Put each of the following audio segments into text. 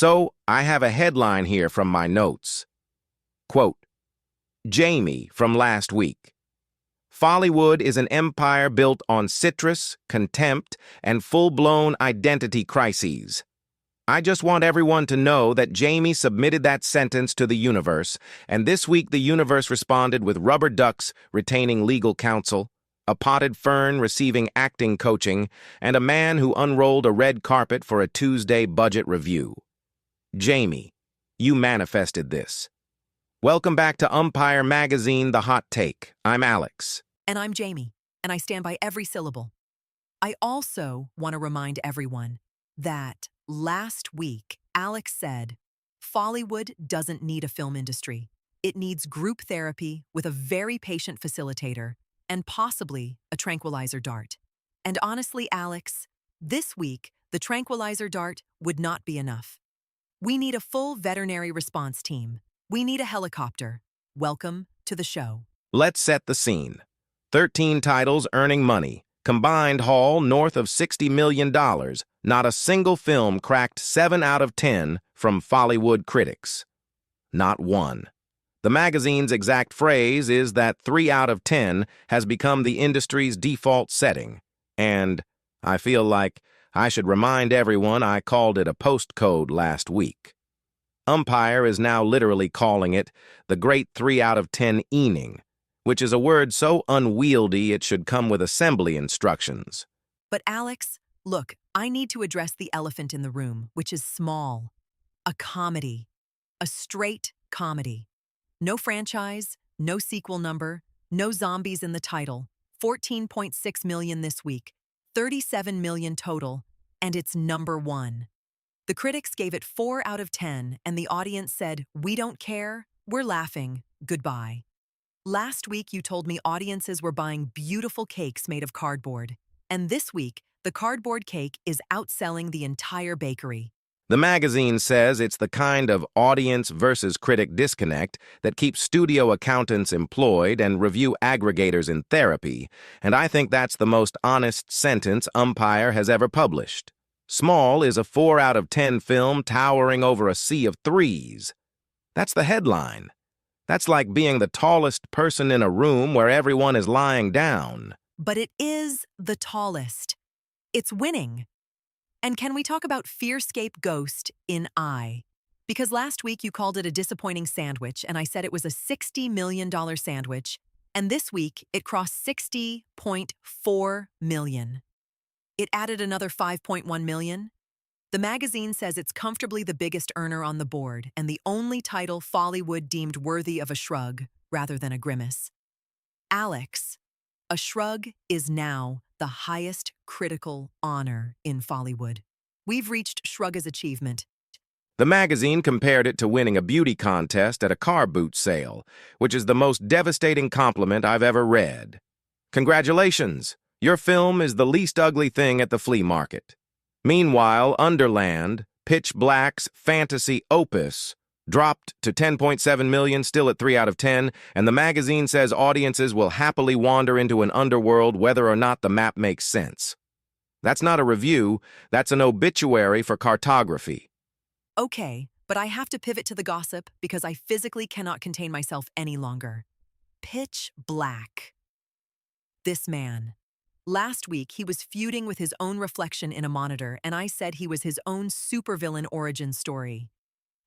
So, I have a headline here from my notes. Quote, Jamie from last week. Follywood is an empire built on citrus, contempt, and full-blown identity crises. I just want everyone to know that Jamie submitted that sentence to the universe, and this week the universe responded with rubber ducks retaining legal counsel, a potted fern receiving acting coaching, and a man who unrolled a red carpet for a Tuesday budget review. Jamie, you manifested this. Welcome back to Umpire Magazine, The Hot Take. I'm Alex. And I'm Jamie, and I stand by every syllable. I also want to remind everyone that last week, Alex said, Follywood doesn't need a film industry. It needs group therapy with a very patient facilitator and possibly a tranquilizer dart. And honestly, Alex, this week, the tranquilizer dart would not be enough. We need a full veterinary response team. We need a helicopter. Welcome to the show. Let's set the scene. 13 titles earning money. Combined haul north of $60 million. Not a single film cracked 7 out of 10 from Follywood critics. Not one. The magazine's exact phrase is that 3 out of 10 has become the industry's default setting. And I feel like I should remind everyone I called it a postcode last week. Umpire is now literally calling it the great 3-out-of-10-ening, which is a word so unwieldy it should come with assembly instructions. But Alex, look, I need to address the elephant in the room, which is small. A comedy. A straight comedy. No franchise, no sequel number, no zombies in the title. 14.6 million this week, 37 million total, and it's number one. The critics gave it 4 out of 10, and the audience said, "We don't care, we're laughing, goodbye." Last week, you told me audiences were buying beautiful cakes made of cardboard. And this week, the cardboard cake is outselling the entire bakery. The magazine says it's the kind of audience versus critic disconnect that keeps studio accountants employed and review aggregators in therapy, and I think that's the most honest sentence Umpire has ever published. Small is a 4 out of 10 film towering over a sea of threes. That's the headline. That's like being the tallest person in a room where everyone is lying down. But it is the tallest. It's winning. And can we talk about Fearscape Ghost in I? Because last week you called it a disappointing sandwich, and I said it was a $60 million sandwich, and this week it crossed $60.4 million. It added another $5.1 million. The magazine says it's comfortably the biggest earner on the board and the only title Follywood deemed worthy of a shrug rather than a grimace. Alex, a shrug is now the highest critical honor in Follywood. We've reached Shrug's achievement. The magazine compared it to winning a beauty contest at a car boot sale, which is the most devastating compliment I've ever read. Congratulations! Your film is the least ugly thing at the flea market. Meanwhile, Underland, Pitch Black's fantasy opus, dropped to 10.7 million, still at 3 out of 10, and the magazine says audiences will happily wander into an underworld whether or not the map makes sense. That's not a review, that's an obituary for cartography. Okay, but I have to pivot to the gossip because I physically cannot contain myself any longer. Pitch Black. This man. Last week, he was feuding with his own reflection in a monitor, and I said he was his own supervillain origin story.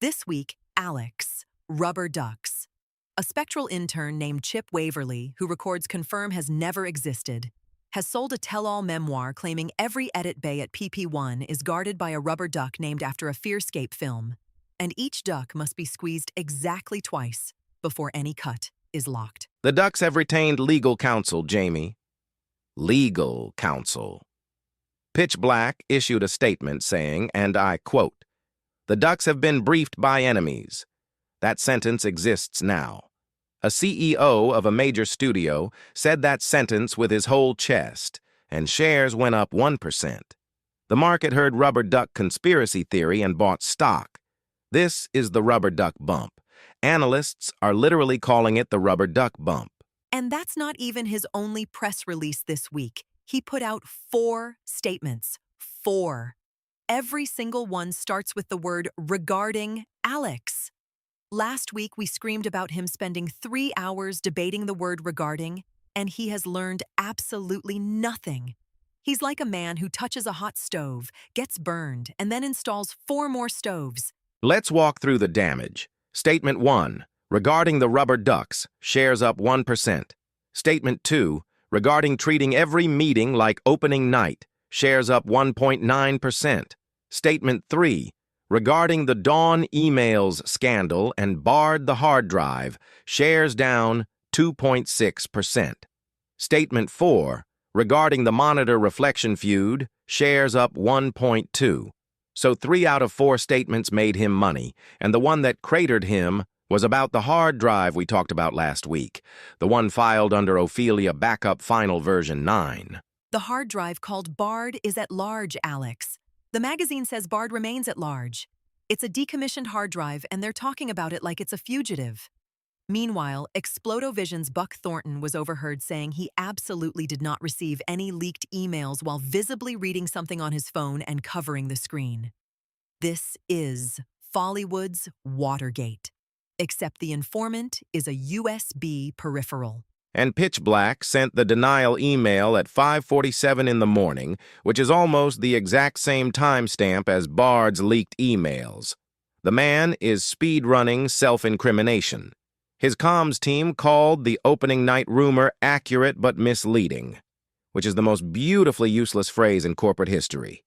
This week, Alex, Rubber Ducks. A spectral intern named Chip Waverly, who records Confirm Has Never Existed, has sold a tell-all memoir claiming every edit bay at PP1 is guarded by a rubber duck named after a Fearscape film, and each duck must be squeezed exactly twice before any cut is locked. The Ducks have retained legal counsel, Jamie. Legal counsel. Pitch Black issued a statement saying, and I quote, "The Ducks have been briefed by enemies." That sentence exists now. A CEO of a major studio said that sentence with his whole chest, and shares went up 1%. The market heard rubber duck conspiracy theory and bought stock. This is the rubber duck bump. Analysts are literally calling it the rubber duck bump. And that's not even his only press release this week. He put out 4 statements. 4. Every single one starts with the word regarding Alex. Last week, we screamed about him spending 3 hours debating the word regarding, and he has learned absolutely nothing. He's like a man who touches a hot stove, gets burned, and then installs 4 more stoves. Let's walk through the damage. Statement 1. Regarding the rubber ducks, shares up 1%. Statement 2. Regarding treating every meeting like opening night, shares up 1.9%. Statement 3. Regarding the Dawn emails scandal and barred the hard drive, shares down 2.6%. Statement 4. Regarding the monitor reflection feud, shares up 1.2. So 3 out of 4 statements made him money, and the one that cratered him was about the hard drive we talked about last week, the one filed under Ophelia Backup Final Version 9. The hard drive called Bard is at large, Alex. The magazine says Bard remains at large. It's a decommissioned hard drive, and they're talking about it like it's a fugitive. Meanwhile, Explodovision's Buck Thornton was overheard saying he absolutely did not receive any leaked emails while visibly reading something on his phone and covering the screen. This is Follywood's Watergate, except the informant is a USB peripheral. And Pitch Black sent the denial email at 5:47 in the morning, which is almost the exact same timestamp as Bard's leaked emails. The man is speed-running self-incrimination. His comms team called the opening night rumor accurate but misleading, which is the most beautifully useless phrase in corporate history.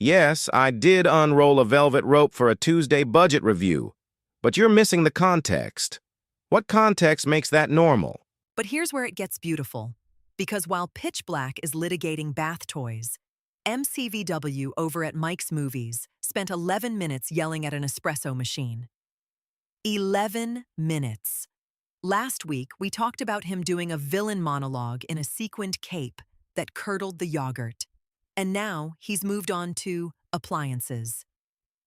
Yes, I did unroll a velvet rope for a Tuesday budget review, but you're missing the context. What context makes that normal? But here's where it gets beautiful. Because while Pitch Black is litigating bath toys, MCVW over at Mike's Movies spent 11 minutes yelling at an espresso machine. 11 minutes. Last week, we talked about him doing a villain monologue in a sequined cape that curdled the yogurt. And now he's moved on to appliances.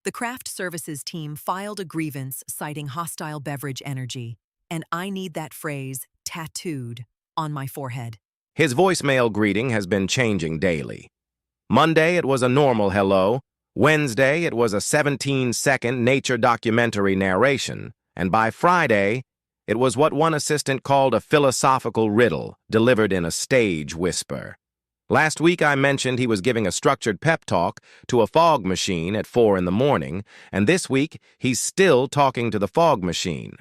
The craft services team filed a grievance citing hostile beverage energy, and I need that phrase tattooed on my forehead. His voicemail greeting has been changing daily. Monday, it was a normal hello. Wednesday, it was a 17-second nature documentary narration. And by Friday, it was what one assistant called a philosophical riddle, delivered in a stage whisper. Last week, I mentioned he was giving a structured pep talk to a fog machine at 4 in the morning, and this week, he's still talking to the fog machine.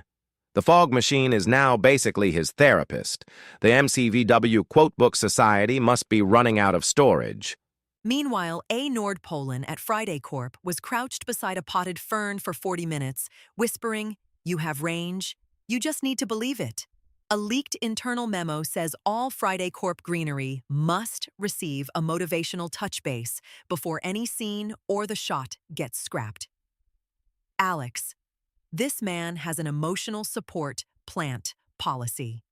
The fog machine is now basically his therapist. The MCVW Quotebook Society must be running out of storage. Meanwhile, A. Nordpolen at Friday Corp was crouched beside a potted fern for 40 minutes, whispering, "You have range. You just need to believe it." A leaked internal memo says all Friday Corp greenery must receive a motivational touch base before any scene or the shot gets scrapped. Alex, this man has an emotional support plant policy.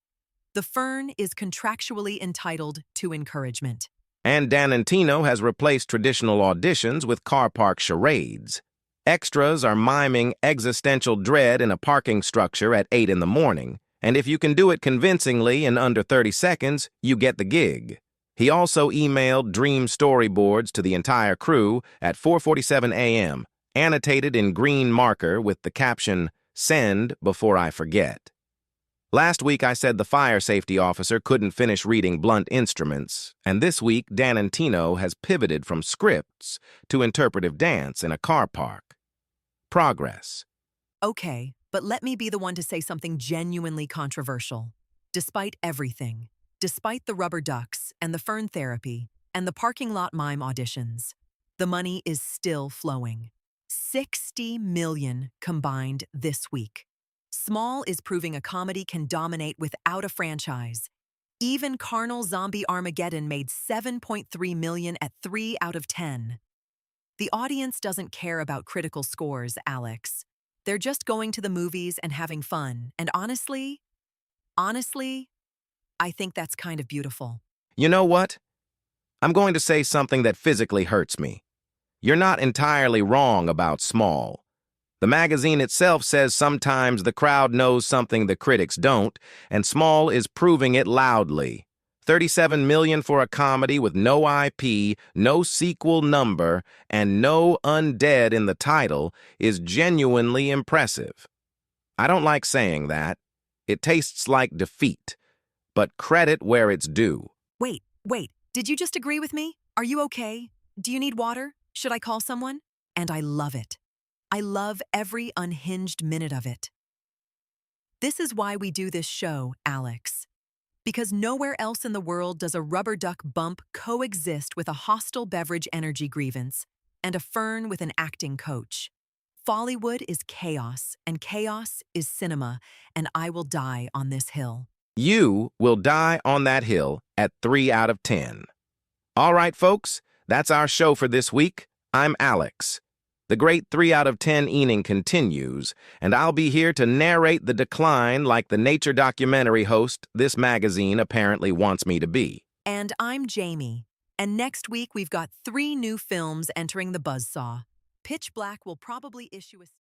The Fern is contractually entitled to encouragement. And Danantino has replaced traditional auditions with car park charades. Extras are miming existential dread in a parking structure at 8 in the morning, and if you can do it convincingly in under 30 seconds, you get the gig. He also emailed dream storyboards to the entire crew at 4:47 a.m., annotated in green marker with the caption, "Send before I forget." Last week I said the fire safety officer couldn't finish reading blunt instruments, and this week Danantino has pivoted from scripts to interpretive dance in a car park. Progress. Okay, but let me be the one to say something genuinely controversial. Despite everything, despite the rubber ducks and the fern therapy and the parking lot mime auditions, the money is still flowing. 60 million combined this week. Small is proving a comedy can dominate without a franchise. Even Carnal Zombie Armageddon made 7.3 million at 3 out of 10. The audience doesn't care about critical scores, Alex. They're just going to the movies and having fun. And honestly, I think that's kind of beautiful. You know what? I'm going to say something that physically hurts me. You're not entirely wrong about Small. The magazine itself says sometimes the crowd knows something the critics don't, and Small is proving it loudly. $37 million for a comedy with no IP, no sequel number, and no undead in the title is genuinely impressive. I don't like saying that. It tastes like defeat, but credit where it's due. Wait, did you just agree with me? Are you okay? Do you need water? Should I call someone? And I love it. I love every unhinged minute of it. This is why we do this show, Alex. Because nowhere else in the world does a rubber duck bump coexist with a hostile beverage energy grievance and a fern with an acting coach. Follywood is chaos, and chaos is cinema, and I will die on this hill. You will die on that hill at 3 out of 10. All right, folks, that's our show for this week. I'm Alex. The great 3-out-of-10-ening continues, and I'll be here to narrate the decline like the nature documentary host this magazine apparently wants me to be. And I'm Jamie. And next week we've got 3 new films entering the buzzsaw. Pitch Black will probably issue a...